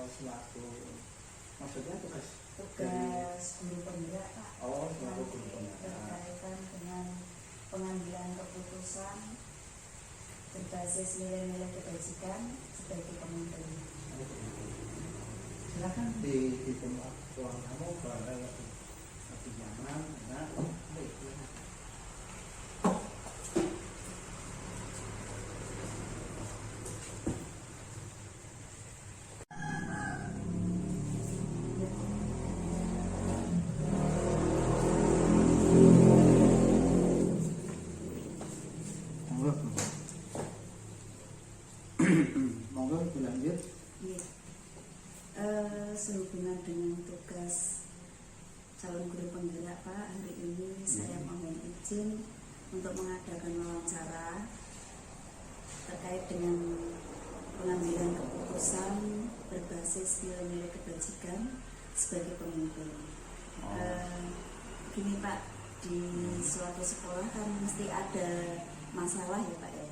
selaku maksudnya tugas guru penggerak Pak. selaku guru penggerak Berkaitan dengan pengambilan keputusan berbasis nilai-nilai kebajikan sebagai pemimpin. silakan di tempat ruang tamu kalau lebih nyaman enak. Baik, silakan. Monggo dilanjut. Iya. Sehubungan dengan tugas calon guru penggerak Pak, hari ini saya mohon izin untuk mengadakan wawancara terkait dengan pengambilan keputusan berbasis nilai-nilai kebajikan sebagai pemimpin. Gini Pak, di suatu sekolah kan mesti ada masalah ya Pak ya,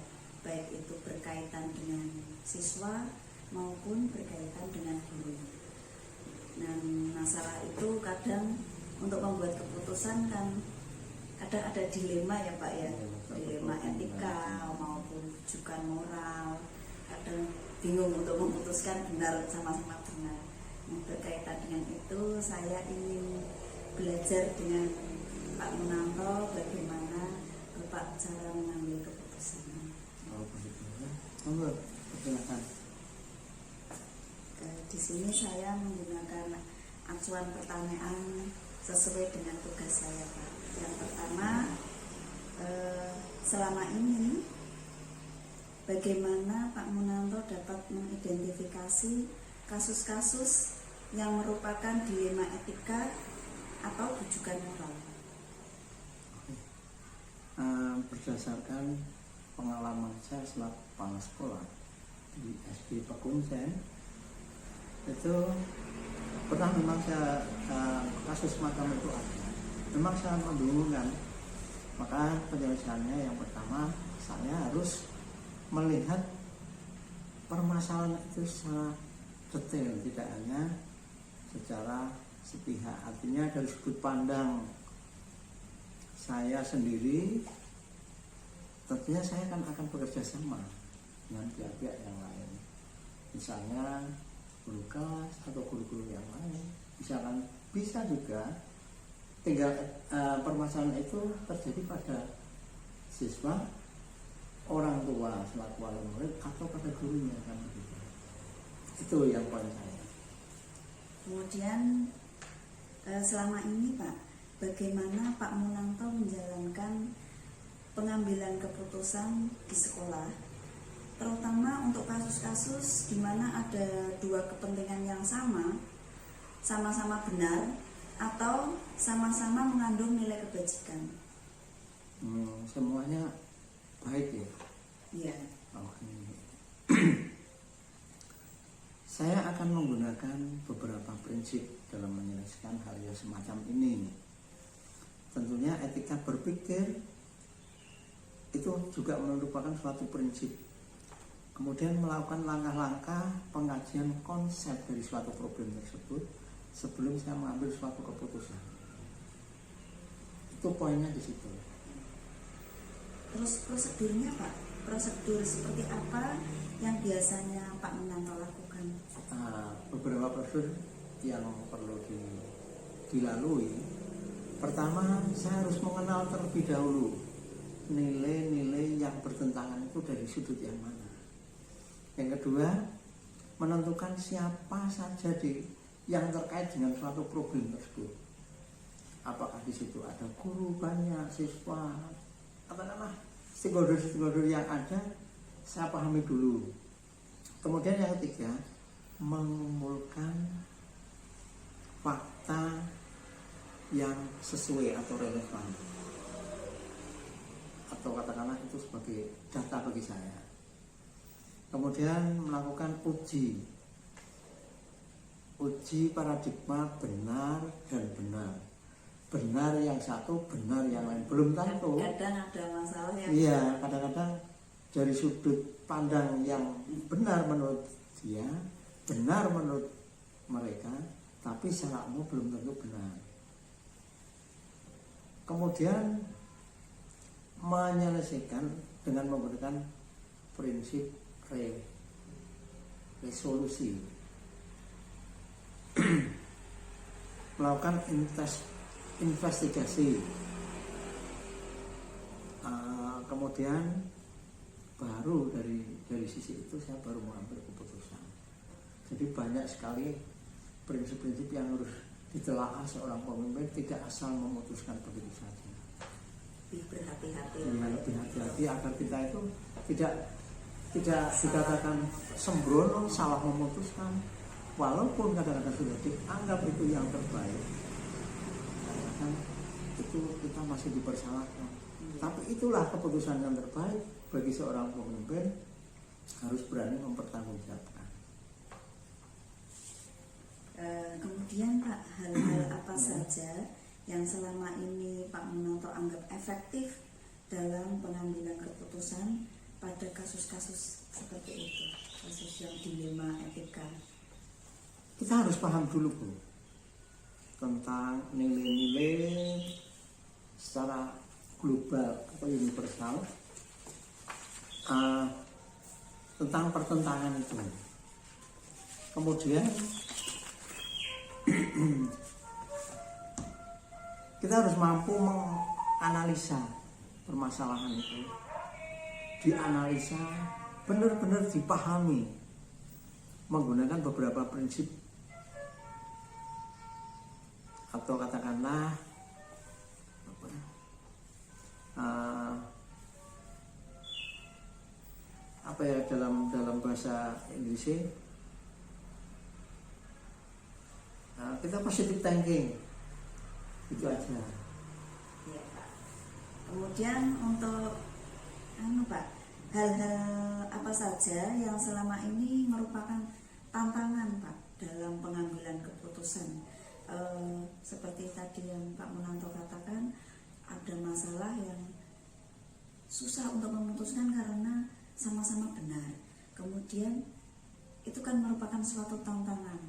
baik itu berkaitan dengan siswa maupun berkaitan dengan guru. Nah, masalah itu kadang untuk membuat keputusan kan kadang ada dilema ya Pak ya, dilema etika maupun rujukan moral. Kadang bingung untuk memutuskan benar sama-sama benar. Nah, berkaitan dengan itu saya ingin belajar dengan Pak Munanto bagaimana Bapak cara mengambil keputusan. Monggo, silakan. Di sini saya menggunakan acuan pertanyaan sesuai dengan tugas saya Pak. Yang pertama, selama ini bagaimana Pak Munanto dapat mengidentifikasi kasus-kasus yang merupakan dilema etika atau rujukan moral? Berdasarkan pengalaman saya selaku kepala sekolah di SD Pekunsen, itu pernah memang saya kasus semacam itu ada, memang sangat membingungkan. Maka penyelesaiannya yang pertama, saya harus melihat permasalahan itu secara detail, tidak hanya secara sepihak. Artinya dari sudut pandang saya sendiri, tentunya saya akan bekerja sama dengan pihak-pihak yang lain, misalnya guru kelas atau guru-guru yang lain. Misalkan bisa juga tinggal permasalahan itu terjadi pada siswa, orang tua selaku wali murid, atau pada gurunya kan begitu. Itu yang poin saya. Kemudian selama ini Pak, bagaimana Pak Munanto menjalankan pengambilan keputusan di sekolah, terutama untuk kasus-kasus di mana ada dua kepentingan yang sama-sama benar atau sama-sama mengandung nilai kebajikan? Semuanya baik ya. Iya. Oke. Saya akan menggunakan beberapa prinsip dalam menyelesaikan hal yang semacam ini. Tentunya etika berpikir itu juga merupakan suatu prinsip. Kemudian melakukan langkah-langkah pengkajian konsep dari suatu problem tersebut sebelum saya mengambil suatu keputusan. Itu poinnya di situ. Terus prosedurnya Pak, prosedur seperti apa yang biasanya Pak Munanto lakukan? Beberapa prosedur yang perlu dilalui. Pertama, saya harus mengenal terlebih dahulu nilai-nilai yang bertentangan itu dari sudut yang mana. Yang kedua, menentukan siapa saja yang terkait dengan suatu problem tersebut. Apakah di situ ada guru banyak, siswa, katakanlah stakeholder yang ada, saya pahami dulu. Kemudian yang ketiga, mengumpulkan fakta yang sesuai atau relevan, atau katakanlah itu sebagai data bagi saya. Kemudian melakukan uji paradigma benar dan benar. Benar yang satu, benar yang lain. Belum tentu. Kadang ada masalah yang... Iya, kadang-kadang dari sudut pandang yang benar menurut dia, benar menurut mereka, tapi secara umum belum tentu benar. Kemudian menyelesaikan dengan menggunakan prinsip resolusi, melakukan investigasi. Kemudian baru dari sisi itu saya baru mengambil keputusan. Jadi banyak sekali prinsip-prinsip yang harus ditelaah seorang pemimpin, tidak asal memutuskan begitu saja. Lebih berhati-hati. Lebih hati-hati agar kita itu tidak dikatakan sembrono, salah memutuskan, walaupun kadang-kadang sudah dianggap itu yang terbaik. Kadang-kadang itu kita masih dipersalahkan. Tapi itulah keputusan yang terbaik bagi seorang pemimpin, harus berani mempertanggungjawabkan. Kemudian Pak, hal-hal apa saja yang selama ini Pak Munanto anggap efektif dalam pengambilan keputusan pada kasus-kasus seperti itu, kasus yang dilema etika? Kita harus paham dulu Bu, tentang nilai-nilai secara global atau universal, tentang pertentangan itu. Kemudian kita harus mampu menganalisa permasalahan itu, dianalisa, benar-benar dipahami menggunakan beberapa prinsip, atau katakanlah dalam bahasa Inggrisnya kita positive thinking, itu aja. Ya Pak. Kemudian untuk Pak, hal-hal apa saja yang selama ini merupakan tantangan Pak dalam pengambilan keputusan? Seperti tadi yang Pak Munanto katakan, ada masalah yang susah untuk memutuskan karena sama-sama benar. Kemudian itu kan merupakan suatu tantangan.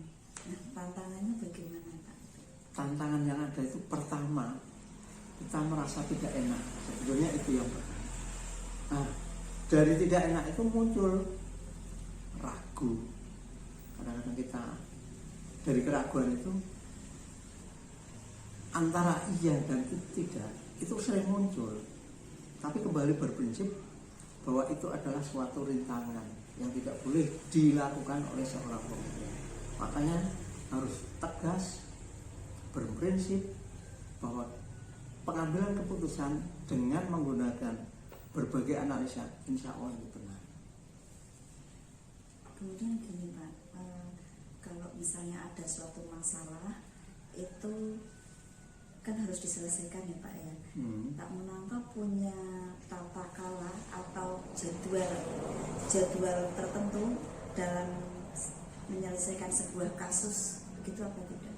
Nah, tantangannya bagaimana Pak? Tantangan yang ada itu, pertama, kita merasa tidak enak. Sebetulnya itu yang pertama. Nah, dari tidak enak itu muncul ragu. Kadang-kadang kita dari keraguan itu antara iya dan tidak, itu sering muncul. Tapi kembali berprinsip bahwa itu adalah suatu rintangan yang tidak boleh dilakukan oleh seorang pemimpin. Makanya harus tegas, berprinsip bahwa pengambilan keputusan dengan menggunakan berbagai analisa, insya Allah itu benar. Kemudian gini Pak, kalau misalnya ada suatu masalah itu kan harus diselesaikan ya Pak ya. Pak Munanto punya tata kala atau jadwal tertentu dalam menyelesaikan sebuah kasus, begitu apa tidak?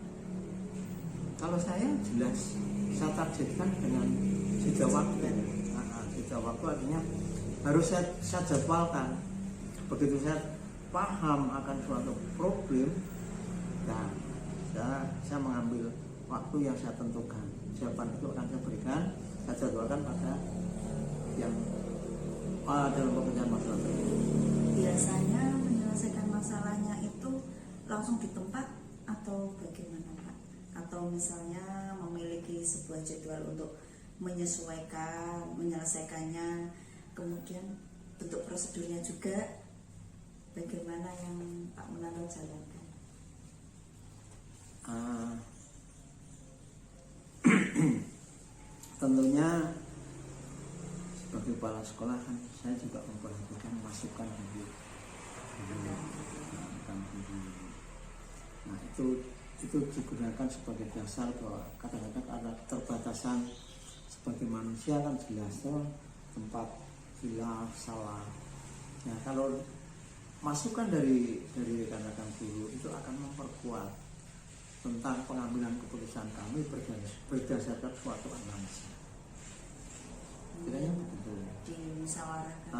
Kalau saya jelas, saya targetkan dengan jeda waktu. Jeda waktu artinya harus saya jadwalkan. Begitu saya paham akan suatu problem, nah saya mengambil waktu yang saya tentukan. Jawaban itu akan saya berikan, saya jadwalkan pada yang dalam pekerjaan masalah tersebut. Biasanya menyelesaikan masalahnya itu langsung di tempat atau bagaimana Pak? Atau misalnya memiliki sebuah jadwal untuk menyesuaikan, menyelesaikannya, kemudian bentuk prosedurnya juga bagaimana yang Pak Munanto jalankan? Tentunya sebagai kepala sekolah kan saya juga memperhatikan masukan dari nah itu digunakan sebagai dasar bahwa kadang-kadang ada keterbatasan sebagai manusia kan jelas tempat hilaf salah. Nah kalau masukan dari rekan-rekan guru itu akan memperkuat tentang pengambilan keputusan kami berdasarkan suatu analisa. Kiranya begitu. Dimusyawarahkan.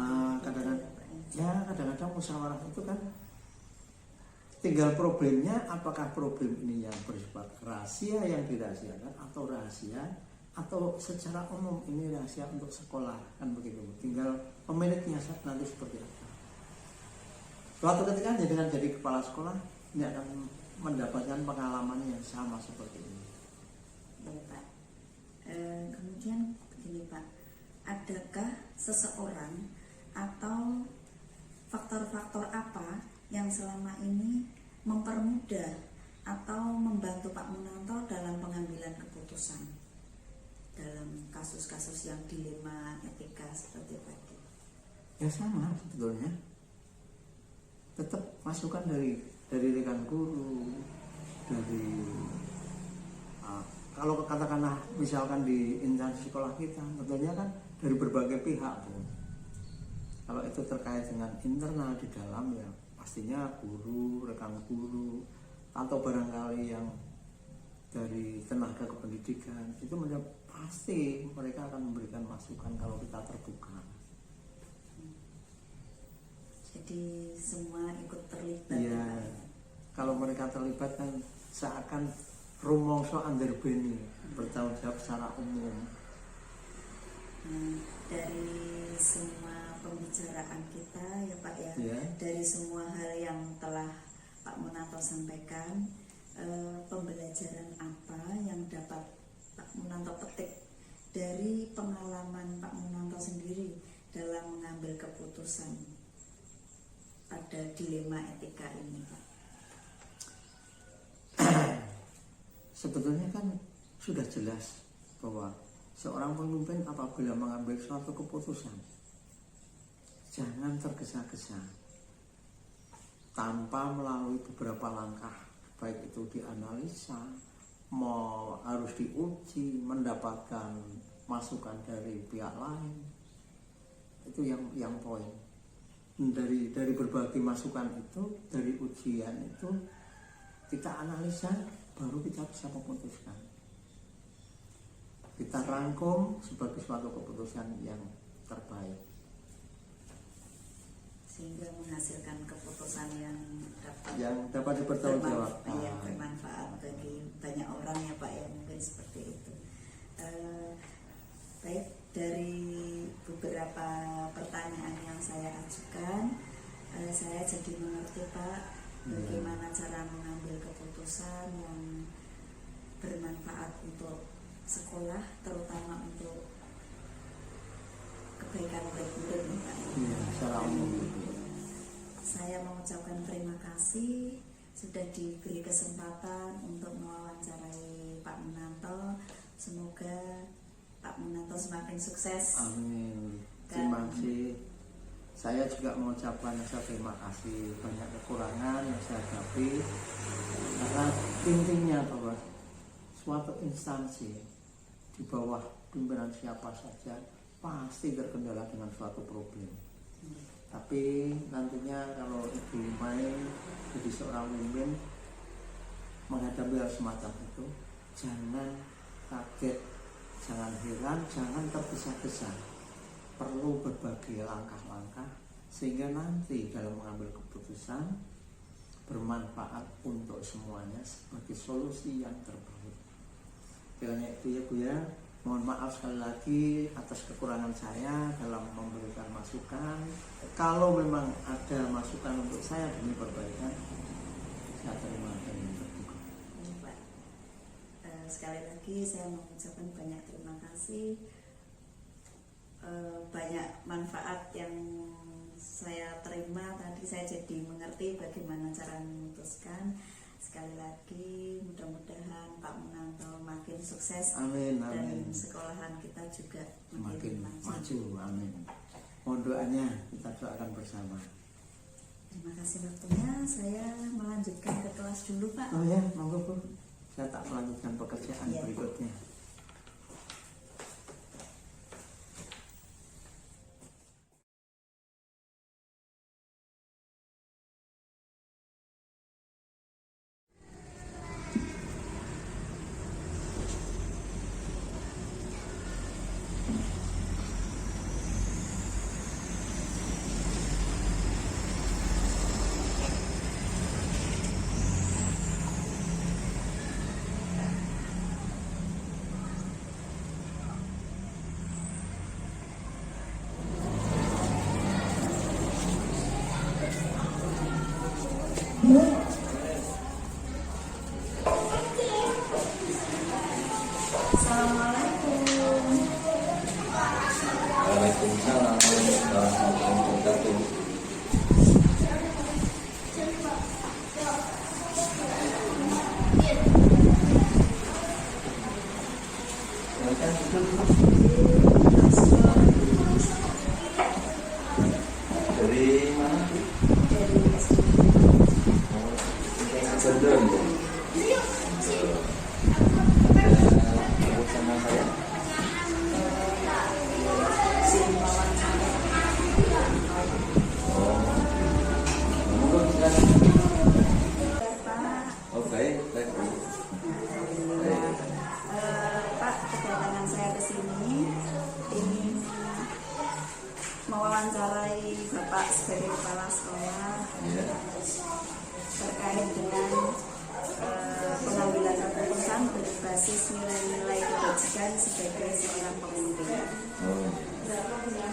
Kadang-kadang musyawarah itu kan Tinggal problemnya apakah problem ini yang bersifat rahasia yang dirahasiakan atau rahasia atau secara umum ini rahasia untuk sekolah, kan begitu. Tinggal pemiliknya nanti seperti apa. Suatu ketika dengan jadi kepala sekolah ini akan mendapatkan pengalaman yang sama seperti ini. Ya Pak. Kemudian begini Pak, adakah seseorang atau faktor-faktor apa yang selama ini mempermudah atau membantu Pak Munanto dalam pengambilan keputusan dalam kasus-kasus yang dilema etika seperti tadi? Ya sama sebetulnya, tetap masukan dari rekan guru, dari kalau katakanlah misalkan di instansi sekolah kita, tentunya kan dari berbagai pihak, Bu. Kalau itu terkait dengan internal di dalam, ya pastinya guru, rekan guru, atau barangkali yang dari tenaga kependidikan, itu pasti mereka akan memberikan masukan kalau kita terbuka. Jadi semua ikut terlibat Ya, kalau mereka terlibat kan seakan rumongso underbeni, bertanggung jawab secara umum. Nah, dari semua pembicaraan kita ya Pak ya, dari semua hal yang telah Pak Munanto sampaikan, pembelajaran apa yang dapat Pak Munanto petik dari pengalaman Pak Munanto sendiri dalam mengambil keputusan pada dilema etika ini Pak? Sebetulnya kan sudah jelas bahwa seorang pemimpin apabila mengambil suatu keputusan, jangan tergesa-gesa tanpa melalui beberapa langkah, baik itu dianalisa, harus diuji, mendapatkan masukan dari pihak lain. Itu yang poin. Dari berbagai masukan itu, dari ujian itu, kita analisa, baru kita bisa memutuskan. Kita rangkum sebagai suatu keputusan yang terbaik, sehingga menghasilkan keputusan yang dapat dipertanggungjawabkan, yang bermanfaat bagi banyak orang ya Pak ya, mungkin seperti itu. Baik, dari beberapa pertanyaan yang saya ajukan, saya jadi mengerti Pak bagaimana cara mengambil keputusan yang bermanfaat untuk sekolah, terutama untuk kebaikan murid-murid nih Pak. Ya, secara umum. Saya mengucapkan terima kasih sudah diberi kesempatan untuk mewawancarai Pak Munanto. Semoga Pak Munanto semakin sukses. Amin. Terima kasih. Saya juga mengucapkan terima kasih, banyak kekurangan yang saya hadapi, karena intinya bahwa suatu instansi di bawah pimpinan siapa saja pasti terkendala dengan suatu problem. Tapi nantinya kalau Ibu Mai jadi seorang pemimpin menghadapi hal semacam itu, jangan kaget, jangan heran, jangan tergesa-gesa. Perlu berbagai langkah-langkah sehingga nanti dalam mengambil keputusan bermanfaat untuk semuanya sebagai solusi yang terbaik. Kiranya itu ya Bu ya. Mohon maaf sekali lagi atas kekurangan saya dalam memberikan masukan. Kalau memang ada masukan untuk saya demi perbaikan, saya terima dengan terbuka. Pak, sekali lagi saya mengucapkan banyak terima kasih. Banyak manfaat yang saya terima tadi, saya jadi mengerti bagaimana cara memutuskan. Sekali lagi mudah-mudahan Pak Munanto makin sukses. Amin, dan amin. sekolahan kita juga makin maju. Amin. Mohon doanya kita doakan bersama. Terima kasih waktunya. Saya melanjutkan ke kelas dulu Pak. Oh ya, monggo Bu. Saya tak melanjutkan pekerjaan berikutnya. Dari mana? Dari SD. Betul. Sama saya. Oh, monggo silakan. Oh baik, baik. Pak, kedatangan saya ke sini ingin mewawancarai Bapak sebagai kepala sekolah Ya. terkait dengan pengambilan keputusan berbasis nilai-nilai kebajikan sebagai seorang pemimpin. Oh.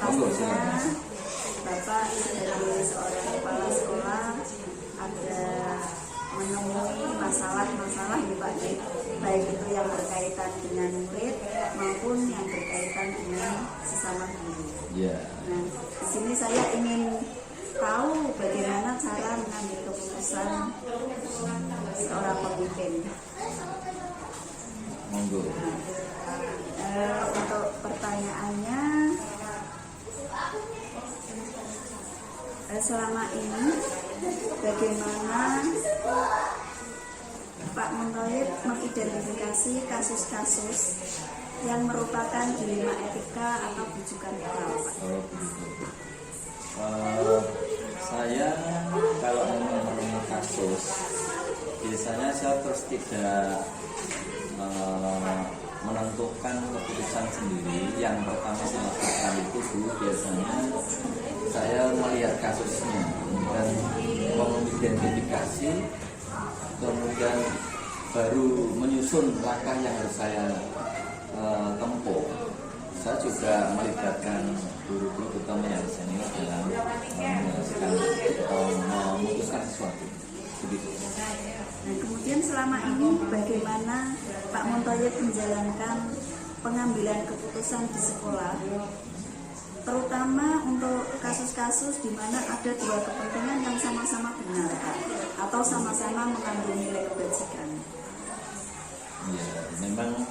Monggo silakan. Pastinya Bapak sebagai seorang kepala sekolah ada menemui masalah-masalah ya Pak, baik itu yang berkaitan dengan murid maupun yang berkaitan dengan sesama guru. Ya. Nah, di sini saya ingin tahu bagaimana cara mengambil keputusan seorang pemimpin. Monggo. Untuk pertanyaannya, selama ini bagaimana Pak Muntohir mengidentifikasi kasus-kasus yang merupakan dilema etika atau bujukan moral, Pak? Oh begitu. Saya kalau menemui kasus, biasanya saya terus tidak menentukan keputusan sendiri. Yang pertama saya lakukan itu dulu biasanya saya melihat kasusnya, kemudian mengidentifikasi, kemudian baru menyusun langkah yang harus saya tempuh. Saya juga melibatkan guru-guru terutama yang senior dalam menyelesaikan atau memutuskan sesuatu. Begitu. Nah, kemudian selama ini bagaimana Pak Muntohir menjalankan pengambilan keputusan di sekolah, terutama untuk kasus-kasus di mana ada dua kepentingan yang sama-sama benar, Pak, atau sama-sama mengandung nilai kebajikan? Ya, memang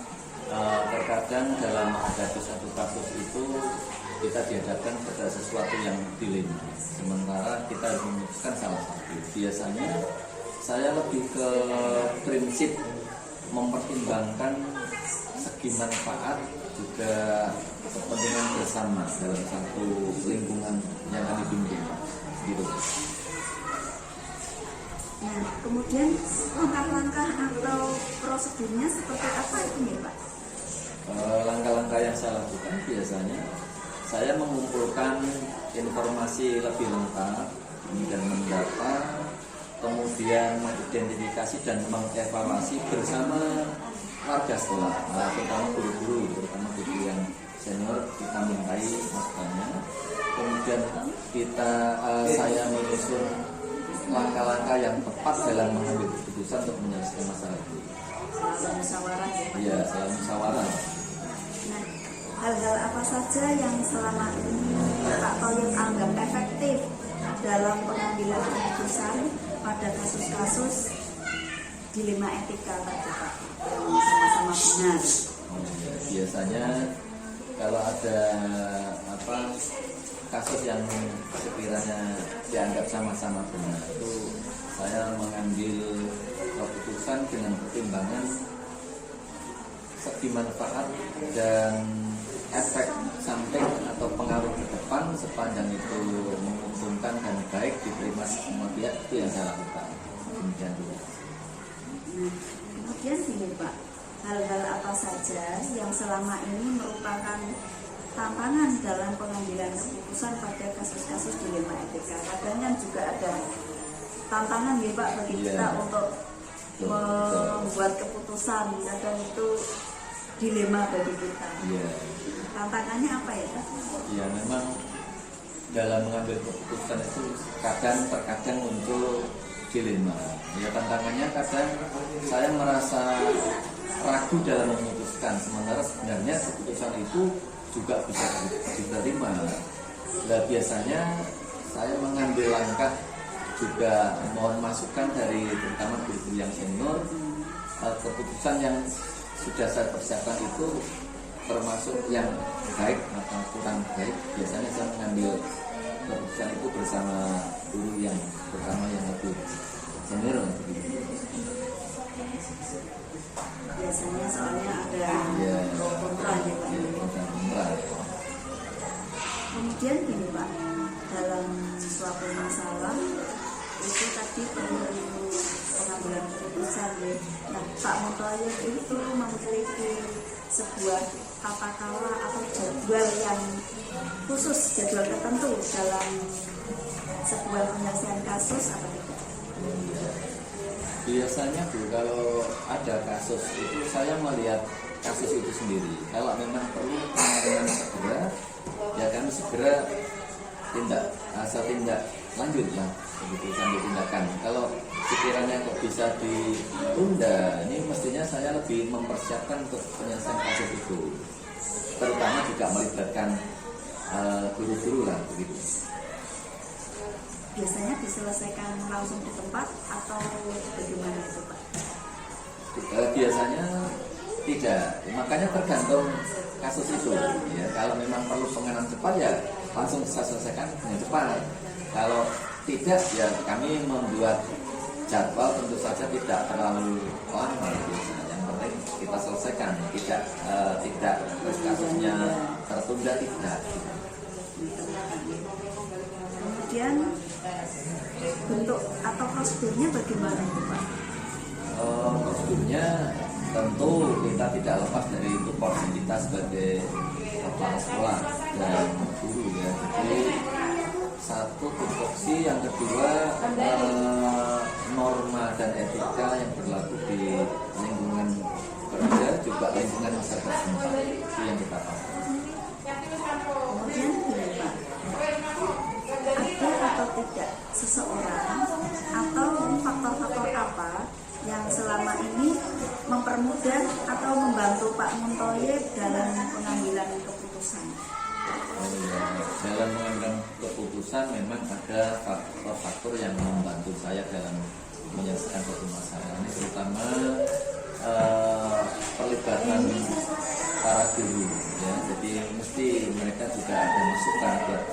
terkadang dalam menghadapi satu kasus itu kita dihadapkan pada sesuatu yang dilema. Sementara kita harus memutuskan salah satu. Biasanya saya lebih ke prinsip mempertimbangkan segi manfaat juga kepentingan bersama dalam satu lingkungan yang akan dibimbing, gitu. Nah, kemudian langkah-langkah atau prosedurnya seperti apa itu nih, Pak? Langkah-langkah yang saya lakukan biasanya saya mengumpulkan informasi lebih lengkap, kemudian mendata, kemudian mengidentifikasi dan mengevaluasi bersama warga sekolah, terutama guru-guru, terutama guru yang senior kita mintai masukannya. Kemudian saya menyusun langkah-langkah yang tepat dalam mengambil keputusan untuk menyelesaikan masalah itu. Selalu musyawarah ya, Pak? Iya, selalu musyawarah. Nah, hal-hal apa saja yang selama ini Pak Toyib anggap efektif dalam pengambilan keputusan pada kasus-kasus dilema etika tadi, Pak, yang sama-sama benar? Biasanya kalau ada kasus yang sekiranya dianggap sama-sama benar, itu saya mengambil keputusan dengan pertimbangan segi manfaat dan efek samping atau pengaruh ke depan sepanjang itu menguntungkan dan baik diterima semua pihak, itu yang saya lakukan. Demikian juga. Nah, kemudian gini Pak, hal-hal apa saja yang selama ini merupakan tantangan dalam pengambilan keputusan pada kasus-kasus dilema etika? Kadang kan juga ada tantangan ya Pak bagi kita untuk membuat keputusan, kadang itu dilema bagi kita. Tantangannya apa ya Pak? Ya memang dalam mengambil keputusan itu terkadang muncul dilema. Ya tantangannya kadang saya merasa ragu dalam memutuskan, sementara sebenarnya keputusan itu juga bisa diterima. Nah, biasanya saya mengambil langkah juga mohon masukan dari terutama guru yang senior. Keputusan yang sudah saya persiapkan itu termasuk yang baik atau kurang baik, biasanya saya mengambil keputusan keputusan itu bersama guru yang pertama yang lebih senior begitu. Biasanya soalnya ada Iya. pro kontra ya Pak. Ya, kontra. Kemudian gini Pak, dalam suatu masalah itu tadi perlu pengambilan keputusan ya. Nah Pak Montoyo itu memiliki sebuah tata kelola atau jadwal yang khusus, jadwal tertentu dalam sebuah penyelesaian kasus apa tidak? Biasanya Bu, kalau ada kasus itu saya melihat kasus itu sendiri. Kalau memang perlu penanganan segera, ya kami segera tindak lanjut lah, begitu sambil tindakan. Kalau sekiranya kok bisa ditunda, ini mestinya saya lebih mempersiapkan untuk penyelesaian kasus itu, terutama juga melibatkan guru-guru lah begitu. Biasanya diselesaikan langsung di tempat atau bagaimana itu Pak? Biasanya tidak, makanya tergantung kasus itu ya. Kalau memang perlu penanganan cepat ya langsung bisa selesaikan dengan cepat. Kalau tidak ya kami membuat jadwal, tentu saja tidak terlalu lama biasanya. Yang penting kita selesaikan, tidak terus kasusnya tertunda, tidak. Kemudian bentuk atau prosedurnya bagaimana itu Pak? Prosedurnya tentu kita tidak lepas dari tupoksi kita sebagai kepala sekolah dan guru ya. Jadi satu tupoksi, yang kedua norma dan etika yang berlaku di lingkungan kerja, juga lingkungan masyarakat setempat, itu yang kita pakai. Kemudian gini Pak, ada atau tidak seseorang atau faktor-faktor apa yang selama ini mempermudah atau membantu Pak Montoyo dalam pengambilan keputusan? Dalam mengambil keputusan memang ada faktor-faktor yang membantu saya dalam menyelesaikan suatu masalah. Ini terutama pelibatan para guru ya. Jadi mesti mereka juga ada masukan buat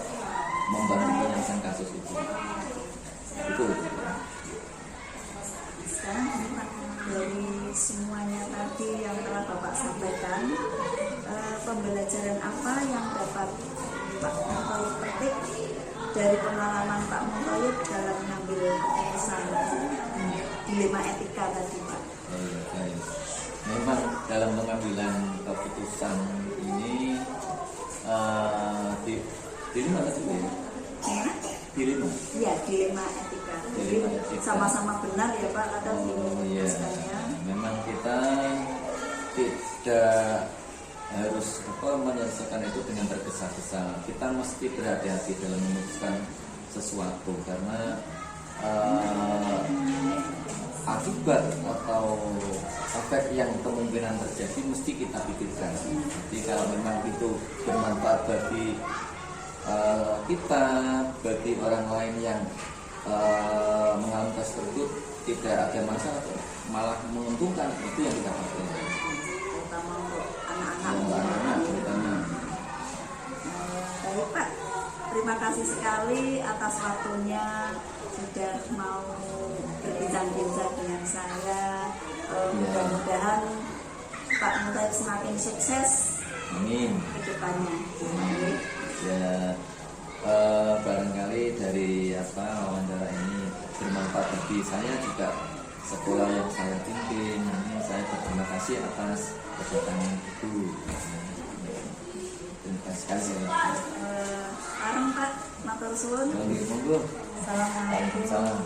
membantu penyelesaian kasus itu. Itu. Sekarang ini Pak, dari semuanya tadi yang telah Bapak sampaikan, pembelajaran apa yang dapat Pak Montoyo petik dari pengalaman Pak Montoyo dalam mengambil keputusan dilema etika tadi Pak? Baik. Memang dalam pengambilan keputusan ini di mana sih ya? Dilema. Iya, dilema etika. Jadi Dilema etika. sama-sama benar ya Pak, kadang Iya. diputuskannya. Memang kita tidak harus menyelesaikan itu dengan tergesa-gesa. Kita mesti berhati-hati dalam memutuskan sesuatu karena akibat atau efek yang kemungkinan terjadi mesti kita pikirkan. Jadi kalau memang itu bermanfaat bagi kita, bagi orang lain yang mengalami kasus tersebut, tidak ada masalah, malah menguntungkan, itu yang kita pakai. Terutama untuk anak-anak. Anak-anak terutama. Baik Pak, terima kasih sekali atas waktunya sudah mau berbincang-bincang dengan saya. Mudah-mudahan Pak Montoyo semakin sukses Amin. ke depannya. Baik. Ya, barangkali dari wawancara ini bermanfaat bagi saya juga, sekolah yang saya pimpin. Ini saya berterima kasih atas kedatangan itu. Terima kasih sekali. Sekarang Pak, matur suwun. Monggo. Assalamualaikum. Salam.